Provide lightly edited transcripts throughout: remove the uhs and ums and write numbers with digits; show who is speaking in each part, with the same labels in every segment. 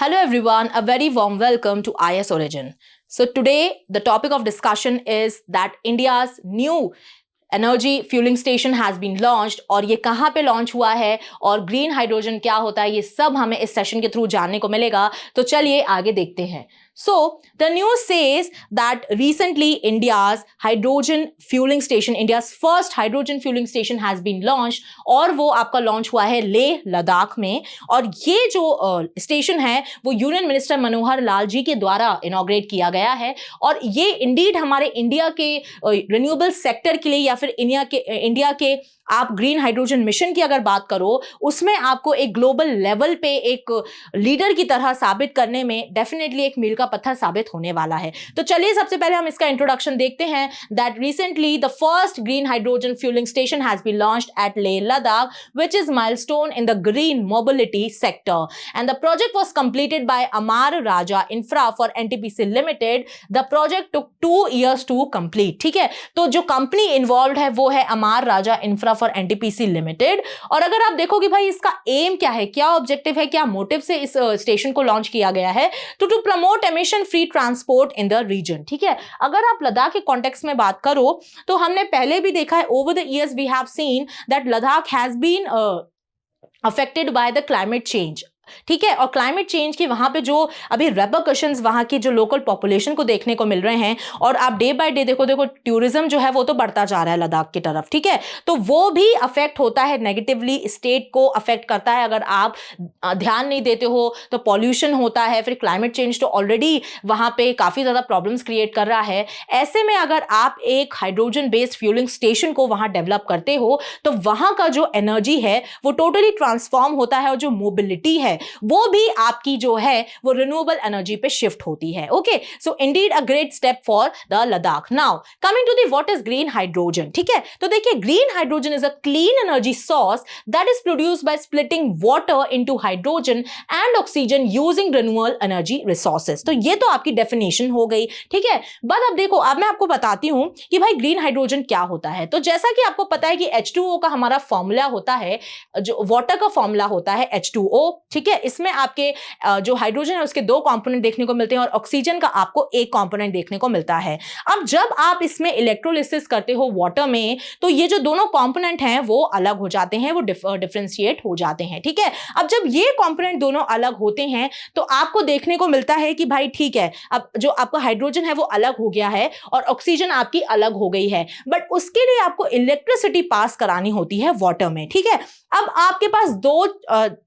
Speaker 1: Hello everyone, a very warm welcome to IS Origin. So today the topic of discussion is that India's new energy fueling station has been launched और ये कहाँ पे launch हुआ है और green hydrogen क्या होता है ये सब हमें इस सेशन के थ्रू जानने को मिलेगा. तो चलिए आगे देखते हैं. So the news says that recently India's hydrogen fueling station, India's first hydrogen fueling station has been launched और वो आपका लॉन्च हुआ है लेह लद्दाख में. और ये जो स्टेशन है वो यूनियन मिनिस्टर मनोहर लाल जी के द्वारा इनॉग्रेट किया गया है. और ये इंडीड हमारे इंडिया के रिन्यूएबल सेक्टर के लिए या फिर इंडिया के आप ग्रीन हाइड्रोजन मिशन की अगर बात करो उसमें आपको एक ग्लोबल लेवल पे एक लीडर की तरह साबित करने में डेफिनेटली एक मील का पत्थर साबित होने वाला है. तो चलिए सबसे पहले हम इसका इंट्रोडक्शन देखते हैं. That recently the first green hydrogen fueling station has been launched at Leh Ladakh which is milestone in the green mobility sector and the project was completed by Amar Raja infra for NTPC limited. The project took 2 years to complete. ठीक है, तो जो company involve है वो है Amar Raja infra for NTPC limited. और अगर आप देखोगे भाई इसका एम क्या है, क्या ऑब्जेक्टिव है, क्या मोटिव से इस स्टेशन को लॉन्च किया गया है, to promote emission free transport in the region. ठीक है, अगर आप लद्दाख के कॉन्टेक्स्ट में बात करो तो हमने पहले भी देखा है over the years we have seen that Ladakh has been affected by the climate change. ठीक है, और क्लाइमेट चेंज की वहां पे जो अभी रेपरकशंस वहां की जो लोकल पॉपुलेशन को देखने को मिल रहे हैं और आप डे बाय डे देखो टूरिज्म जो है वो तो बढ़ता जा रहा है लद्दाख की तरफ. ठीक है, तो वो भी अफेक्ट होता है नेगेटिवली, स्टेट को अफेक्ट करता है. अगर आप ध्यान नहीं देते हो तो पॉल्यूशन होता है, फिर क्लाइमेट चेंज तो ऑलरेडी वहां पे काफी ज्यादा प्रॉब्लम्स क्रिएट कर रहा है. ऐसे में अगर आप एक हाइड्रोजन बेस्ड फ्यूलिंग स्टेशन को वहां डेवलप करते हो तो वहां का जो एनर्जी है वो टोटली ट्रांसफॉर्म होता है और जो मोबिलिटी है वो भी आपकी जो है वो रिन्यूएबल एनर्जी पे शिफ्ट होती है. Okay, so indeed a great step for the Ladakh. Now coming to the what is green hydrogen. ठीक है, तो देखिए green hydrogen is a clean energy source that is produced by splitting water into hydrogen and oxygen using renewable energy resources. तो ये तो आपकी definition हो गई. ठीक है, बट अब देखो अब मैं आपको बताती हूं कि भाई ग्रीन हाइड्रोजन क्या होता है. तो जैसा कि आपको पता है कि H2O का हमारा फॉर्मूला होता है, जो वाटर का फॉर्मूला होता है H2O. ठीक है, इसमें आपके जो हाइड्रोजन है उसके 2 कंपोनेंट देखने को मिलते हैं और ऑक्सीजन का आपको एक कंपोनेंट देखने को मिलता है. अब जब आप इसमें इलेक्ट्रोलिसिस करते हो वाटर में तो ये जो दोनों कंपोनेंट हैं वो अलग हो जाते हैं, वो डिफरेंशिएट हो जाते हैं. ठीक है, अब जब ये कंपोनेंट दोनों अलग होते हैं तो आपको देखने को मिलता है कि भाई ठीक है, अब जो आपका हाइड्रोजन है वो अलग हो गया है और ऑक्सीजन आपकी अलग हो गई है, बट उसके लिए आपको इलेक्ट्रिसिटी पास करानी होती है वाटर में. ठीक है, अब आपके पास 2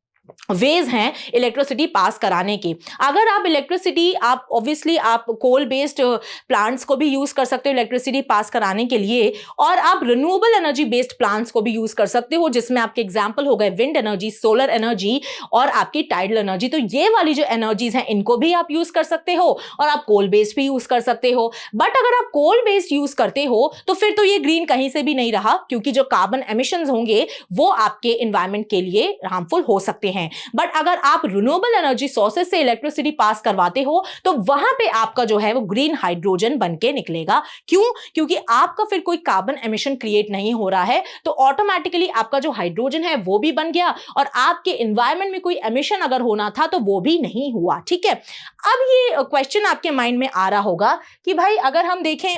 Speaker 1: वेज हैं इलेक्ट्रिसिटी पास कराने की. अगर आप इलेक्ट्रिसिटी आप ऑब्वियसली आप कोल बेस्ड प्लांट्स को भी यूज कर सकते हो इलेक्ट्रिसिटी पास कराने के लिए, और आप रिन्यूएबल एनर्जी बेस्ड प्लांट्स को भी यूज कर सकते हो जिसमें आपके एग्जांपल हो गए विंड एनर्जी, सोलर एनर्जी और आपकी टाइडल एनर्जी. तो ये वाली जो एनर्जीज हैं इनको भी आप यूज कर सकते हो और आप कोल बेस्ड भी यूज कर सकते हो. बट अगर आप कोल बेस्ड यूज करते हो तो फिर तो ये ग्रीन कहीं से भी नहीं रहा, क्योंकि जो कार्बन एमिशंस होंगे वो आपके एनवायरमेंट के लिए हार्मफुल हो सकते हैं. बट अगर आप रिन्यूएबल एनर्जी सोर्सेज से इलेक्ट्रिसिटी पास करवाते हो तो वहां पे आपका जो है वो ग्रीन हाइड्रोजन बनके निकलेगा. क्यों? क्योंकि आपका फिर कोई कार्बन एमिशन क्रिएट नहीं हो रहा है, तो ऑटोमेटिकली आपका जो हाइड्रोजन है वो भी बन गया और आपके एनवायरमेंट में कोई एमिशन अगर होना था तो वो भी नहीं हुआ. ठीक है, अब ये क्वेश्चन आपके माइंड में आ रहा होगा कि भाई अगर हम देखें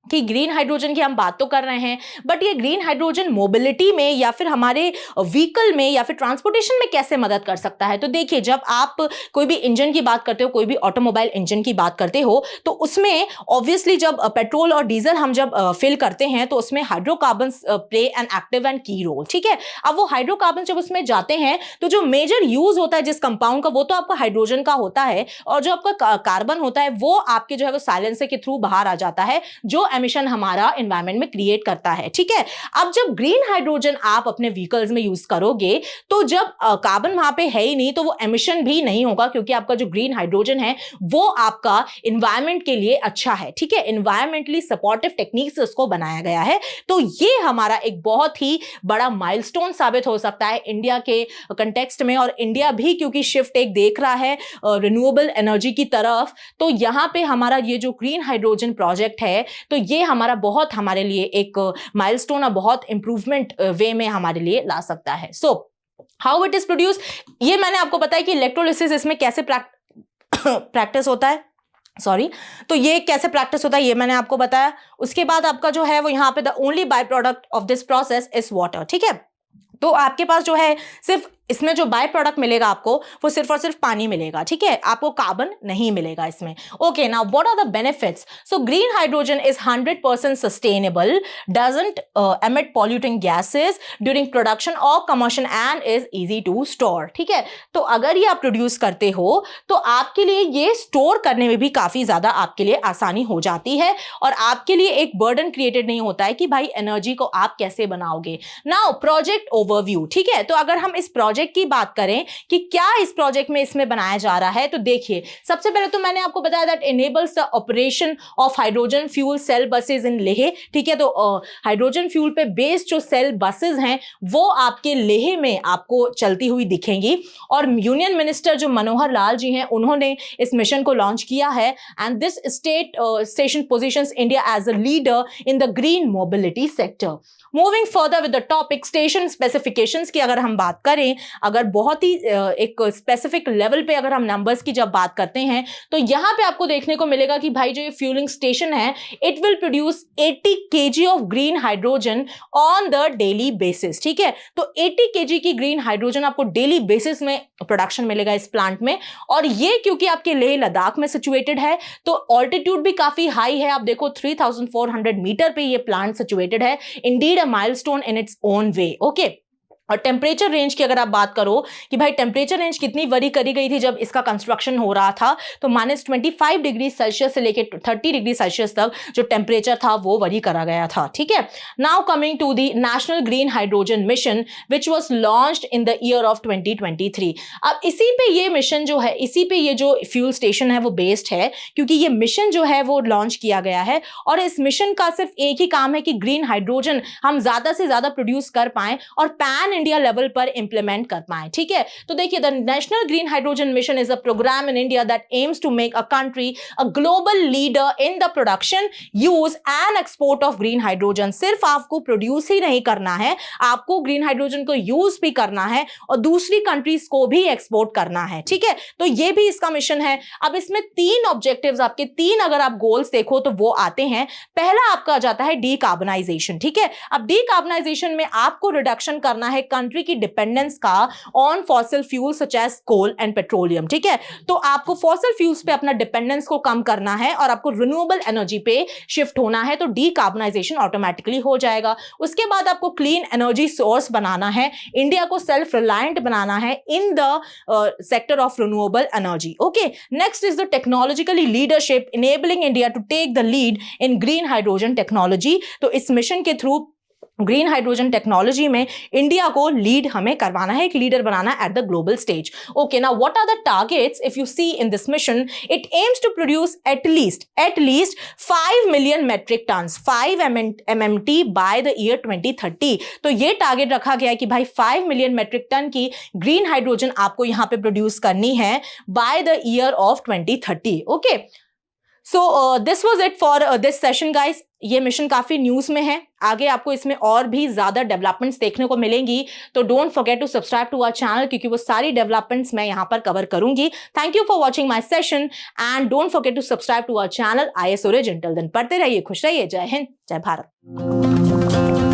Speaker 1: कि ग्रीन हाइड्रोजन की हम बात तो कर रहे हैं बट ये ग्रीन हाइड्रोजन मोबिलिटी में या फिर हमारे व्हीकल में या फिर ट्रांसपोर्टेशन में कैसे मदद कर सकता है. तो देखिए जब आप कोई भी इंजन की बात करते हो, कोई भी ऑटोमोबाइल इंजन की बात करते हो तो उसमें ऑब्वियसली जब पेट्रोल और डीजल हम जब फिल करते हैं तो उसमें hydrocarbon play an active and की रोल. ठीक है, अब वो हाइड्रोकार्बन जब उसमें जाते हैं तो जो मेजर यूज होता है जिस कंपाउंड का वो तो आपका हाइड्रोजन का होता है और जो आपका कार्बन होता है वो आपके जो है वो साइलेंसर के थ्रू बाहर आ जाता है जो एमिशन हमारा एनवायरनमेंट में क्रिएट करता है. ठीक है, अब जब ग्रीन हाइड्रोजन आप अपने व्हीकल्स में यूज करोगे तो जब कार्बन वहां पे है ही नहीं तो वो एमिशन भी नहीं होगा, क्योंकि आपका जो ग्रीन हाइड्रोजन है वो आपका एनवायरनमेंट के लिए अच्छा है. ठीक है, एनवायरमेंटली सपोर्टिव टेक्निक से उसको बनाया गया है. तो ये हमारा एक बहुत ही बड़ा माइलस्टोन साबित हो सकता है इंडिया के कंटेक्स्ट में, और इंडिया भी क्योंकि शिफ्ट एक देख रहा है रिन्यूएबल एनर्जी की तरफ, तो यहां पे हमारा ये जो ग्रीन हाइड्रोजन प्रोजेक्ट है तो ये हमारा बहुत हमारे लिए एक माइलस्टोन और बहुत इंप्रूवमेंट वे में हमारे लिए ला सकता है. So how it is produce, ये मैंने आपको बताया कि इलेक्ट्रोलिसिस इसमें कैसे प्रैक्टिस होता है, सॉरी, तो ये कैसे प्रैक्टिस होता है ये मैंने आपको बताया। उसके बाद आपका जो है वो यहाँ पे the only by product of this process is water, ठीक है। तो आपके पास जो है सिर्फ इसमें जो बाय प्रोडक्ट मिलेगा आपको वो सिर्फ और सिर्फ पानी मिलेगा, ठीक है, आपको कार्बन नहीं मिलेगा इसमें। Okay, now what are the benefits? So green hydrogen is 100% sustainable, doesn't emit polluting gases during production or combustion and is easy to store, ठीक है। तो अगर ये आप प्रोड्यूस करते हो तो आपके लिए ये स्टोर करने में भी काफी ज्यादा आपके लिए आसानी हो जाती है और आपके लिए एक बर्डन क्रिएटेड नहीं होता है कि भाई एनर्जी को आप कैसे बनाओगे। नाउ प्रोजेक्ट ओवरव्यू, ठीक है। तो अगर हम इस प्रोजेक्ट की बात करें कि क्या इस प्रोजेक्ट में इसमें बनाया जा रहा है, तो देखिए सबसे पहले तो मैंने आपको बताया that enables the operation of hydrogen fuel cell buses in Leh, ठीक है। तो हाइड्रोजन फ्यूल पे बेस्ड जो सेल बसेस हैं वो आपके लेह में आपको चलती हुई दिखेंगी और यूनियन मिनिस्टर जो मनोहर लाल जी हैं उन्होंने इस मिशन को लॉन्च किया है and this station positions India as a leader in the green mobility sector. Moving further with the topic station specifications की अगर हम बात करें, अगर बहुत ही एक स्पेसिफिक लेवल पे अगर हम नंबर्स की जब बात करते हैं तो यहां पे आपको देखने को मिलेगा कि भाई जो ये फ्यूलिंग स्टेशन है it will produce 80 kg of green hydrogen on the daily basis, ठीक है। तो 80 kg की ग्रीन हाइड्रोजन आपको डेली बेसिस में प्रोडक्शन मिलेगा इस प्लांट में और ये क्योंकि आपके लेह लद्दाख में सिचुएटेड है तो ऑल्टीट्यूड भी काफी हाई है। आप देखो 3400 मीटर पे ये प्लांट सिचुएटेड है, indeed a milestone in its own way, okay. और टेम्परेचर रेंज की अगर आप बात करो कि भाई टेम्परेचर रेंज कितनी वरी करी गई थी जब इसका कंस्ट्रक्शन हो रहा था, तो -25 डिग्री सेल्सियस से लेकर 30 डिग्री सेल्सियस तक जो टेम्परेचर था वो वरी करा गया था, ठीक है। Now coming to the national green hydrogen mission which was launched in the year of 2023। अब इसी पे ये मिशन जो है, इसी पे ये जो फ्यूल स्टेशन है वो बेस्ड है क्योंकि ये मिशन जो है वो लॉन्च किया गया है और इस मिशन का सिर्फ एक ही काम है कि ग्रीन हाइड्रोजन हम ज्यादा से ज्यादा प्रोड्यूस कर पाएं और पैन इंडिया लेवल पर इंप्लीमेंट कर पाए, ठीक है। तो देखिए the national green hydrogen mission is a program in India that aims to make a country a global leader in the production, use and export of green hydrogen. सिर्फ आपको produce ही नहीं करना है, आपको ग्रीन हाइड्रोजन को use भी करना है और दूसरी कंट्रीज को भी एक्सपोर्ट करना है, ठीक है। तो ये भी इसका मिशन है। अब इसमें 3 ऑब्जेक्टिव्स आपके 3 अगर आप गोल्स देखो तो वो आते हैं। पहला आपका आ जाता है डीकार्बनाइजेशन, ठीक है। अब डीकार्बनाइजेशन में आपको रिडक्शन करना है कंट्री की डिपेंडेंस का on fossil fuel such as coal and petroleum, ठीक है। तो आपको फॉसिल फ्यूल्स पे अपना डिपेंडेंस को कम करना है और आपको रिन्यूएबल एनर्जी पे शिफ्ट होना है, तो डीकार्बनाइजेशन ऑटोमेटिकली हो जाएगा। उसके बाद आपको क्लीन एनर्जी सोर्स बनाना है, इंडिया को सेल्फ रिलायंट बनाना है in the sector of renewable energy, okay. Next is the technologically leadership enabling India to take the lead in green hydrogen technology. तो इस मिशन के थ्रू ग्रीन हाइड्रोजन टेक्नोलॉजी में India को लीड हमें करवाना है, एक लीडर बनाना है at the global stage, okay. Now what are the targets if you see in this mission? It aims to produce at least 5 million metric turns 5 MMT by the year 2030। तो ये target रखा गया है कि भाई 5 मिलियन मेट्रिक टन की green hydrogen आपको यहां पे प्रोड्यूस करनी है by the year of 2030, okay. So this was it for this session guys. ये मिशन काफी न्यूज में है, आगे आपको इसमें और भी ज्यादा डेवलपमेंट्स देखने को मिलेंगी, तो don't forget to subscribe to our channel क्योंकि वो सारी डेवलपमेंट्स मैं यहां पर कवर करूंगी। Thank you for watching my session and don't forget to subscribe to our channel IS Origin। Till then पढ़ते रहिए, खुश रहिए। जय हिंद, जय भारत।